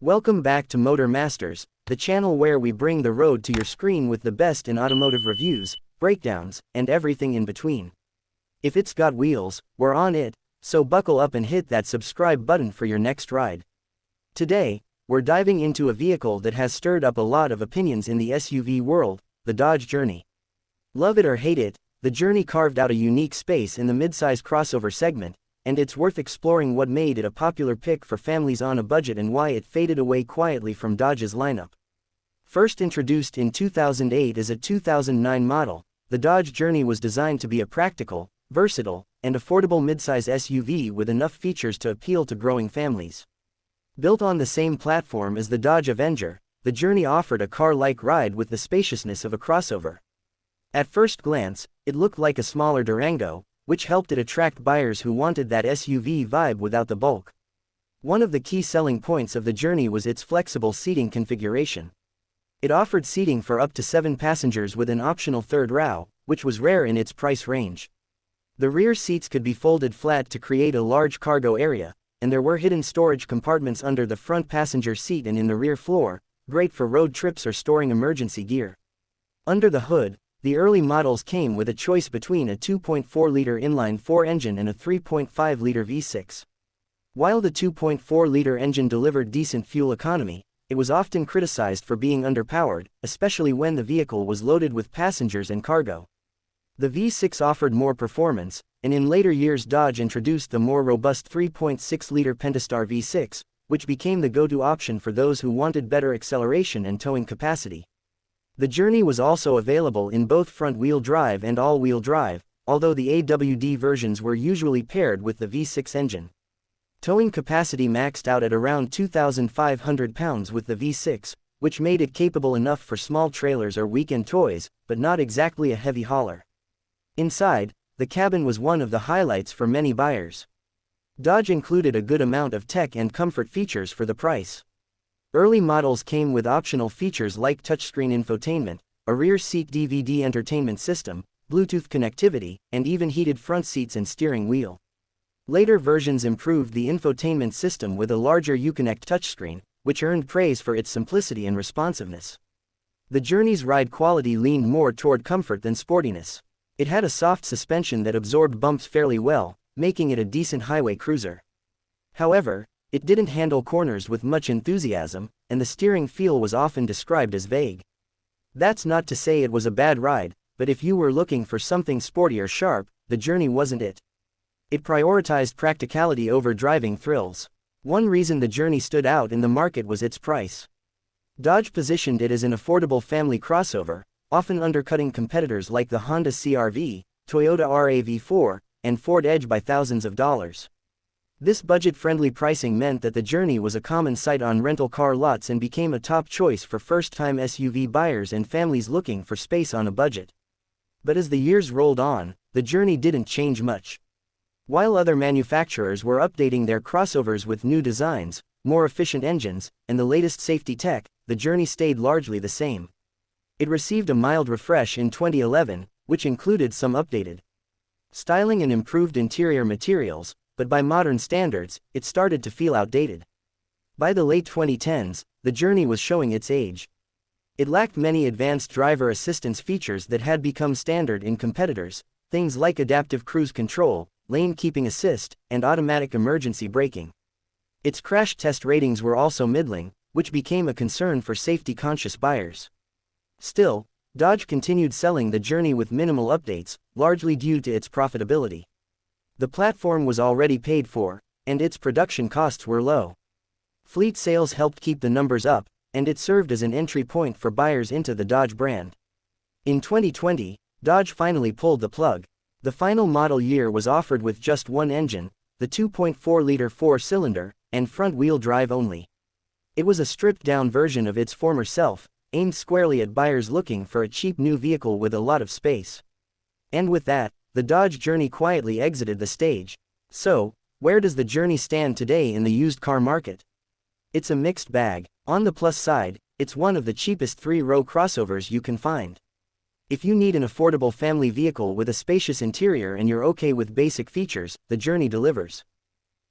Welcome back to Motor Masters, the channel where we bring the road to your screen with the best in automotive reviews, breakdowns, and everything in between. If it's got wheels, we're on it, so buckle up and hit that subscribe button for your next ride. Today, we're diving into a vehicle that has stirred up a lot of opinions in the SUV world, the Dodge Journey. Love it or hate it, the Journey carved out a unique space in the midsize crossover segment, and it's worth exploring what made it a popular pick for families on a budget and why it faded away quietly from Dodge's lineup. First introduced in 2008 as a 2009 model, the Dodge Journey was designed to be a practical, versatile, and affordable midsize SUV with enough features to appeal to growing families. Built on the same platform as the Dodge Avenger, the Journey offered a car-like ride with the spaciousness of a crossover. At first glance, it looked like a smaller Durango, which helped it attract buyers who wanted that SUV vibe without the bulk. One of the key selling points of the Journey was its flexible seating configuration. It offered seating for up to 7 passengers with an optional third row, which was rare in its price range. The rear seats could be folded flat to create a large cargo area, and there were hidden storage compartments under the front passenger seat and in the rear floor, great for road trips or storing emergency gear. Under the hood, the early models came with a choice between a 2.4-liter inline-4 engine and a 3.5-liter V6. While the 2.4-liter engine delivered decent fuel economy, it was often criticized for being underpowered, especially when the vehicle was loaded with passengers and cargo. The V6 offered more performance, and in later years Dodge introduced the more robust 3.6-liter Pentastar V6, which became the go-to option for those who wanted better acceleration and towing capacity. The Journey was also available in both front-wheel drive and all-wheel drive, although the AWD versions were usually paired with the V6 engine. Towing capacity maxed out at around 2,500 pounds with the V6, which made it capable enough for small trailers or weekend toys, but not exactly a heavy hauler. Inside, the cabin was one of the highlights for many buyers. Dodge included a good amount of tech and comfort features for the price. Early models came with optional features like touchscreen infotainment, a rear seat DVD entertainment system, Bluetooth connectivity, and even heated front seats and steering wheel. Later versions improved the infotainment system with a larger Uconnect touchscreen, which earned praise for its simplicity and responsiveness. The Journey's ride quality leaned more toward comfort than sportiness. It had a soft suspension that absorbed bumps fairly well, making it a decent highway cruiser. However, it didn't handle corners with much enthusiasm, and the steering feel was often described as vague. That's not to say it was a bad ride, but if you were looking for something sporty or sharp, the Journey wasn't it. It prioritized practicality over driving thrills. One reason the Journey stood out in the market was its price. Dodge positioned it as an affordable family crossover, often undercutting competitors like the Honda CR-V, Toyota RAV4, and Ford Edge by thousands of dollars. This budget-friendly pricing meant that the Journey was a common sight on rental car lots and became a top choice for first-time SUV buyers and families looking for space on a budget. But as the years rolled on, the Journey didn't change much. While other manufacturers were updating their crossovers with new designs, more efficient engines, and the latest safety tech, the Journey stayed largely the same. It received a mild refresh in 2011, which included some updated styling and improved interior materials, but by modern standards, it started to feel outdated. By the late 2010s, the Journey was showing its age. It lacked many advanced driver assistance features that had become standard in competitors, things like adaptive cruise control, lane keeping assist, and automatic emergency braking. Its crash test ratings were also middling, which became a concern for safety-conscious buyers. Still, Dodge continued selling the Journey with minimal updates, largely due to its profitability. The platform was already paid for, and its production costs were low. Fleet sales helped keep the numbers up, and it served as an entry point for buyers into the Dodge brand. In 2020, Dodge finally pulled the plug. The final model year was offered with just one engine, the 2.4-liter 4-cylinder, and front-wheel drive only. It was a stripped-down version of its former self, aimed squarely at buyers looking for a cheap new vehicle with a lot of space. And with that, the Dodge Journey quietly exited the stage. So, where does the Journey stand today in the used car market? It's a mixed bag. On the plus side, it's one of the cheapest 3-row crossovers you can find. If you need an affordable family vehicle with a spacious interior and you're okay with basic features, the Journey delivers.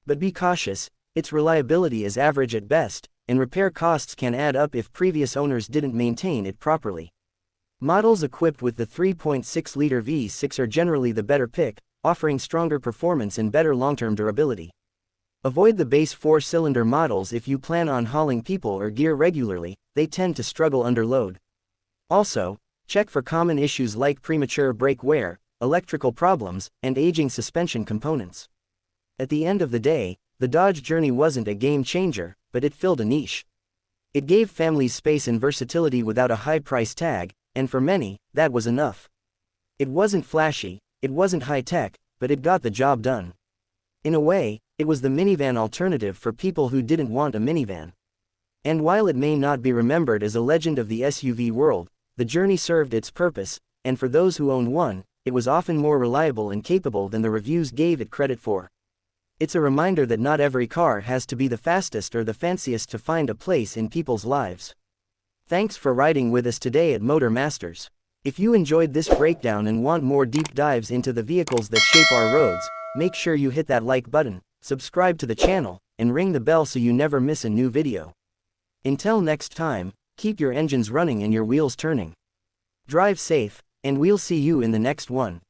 But be cautious, its reliability is average at best, and repair costs can add up if previous owners didn't maintain it properly. Models equipped with the 3.6-liter V6 are generally the better pick, offering stronger performance and better long-term durability. Avoid the base 4-cylinder models if you plan on hauling people or gear regularly, they tend to struggle under load. Also, check for common issues like premature brake wear, electrical problems, and aging suspension components. At the end of the day, the Dodge Journey wasn't a game changer, but it filled a niche. It gave families space and versatility without a high price tag, and for many, that was enough. It wasn't flashy, it wasn't high-tech, but it got the job done. In a way, it was the minivan alternative for people who didn't want a minivan. And while it may not be remembered as a legend of the SUV world, the Journey served its purpose, and for those who owned one, it was often more reliable and capable than the reviews gave it credit for. It's a reminder that not every car has to be the fastest or the fanciest to find a place in people's lives. Thanks for riding with us today at Motor Masters. If you enjoyed this breakdown and want more deep dives into the vehicles that shape our roads, make sure you hit that like button, subscribe to the channel, and ring the bell so you never miss a new video. Until next time, keep your engines running and your wheels turning. Drive safe, and we'll see you in the next one.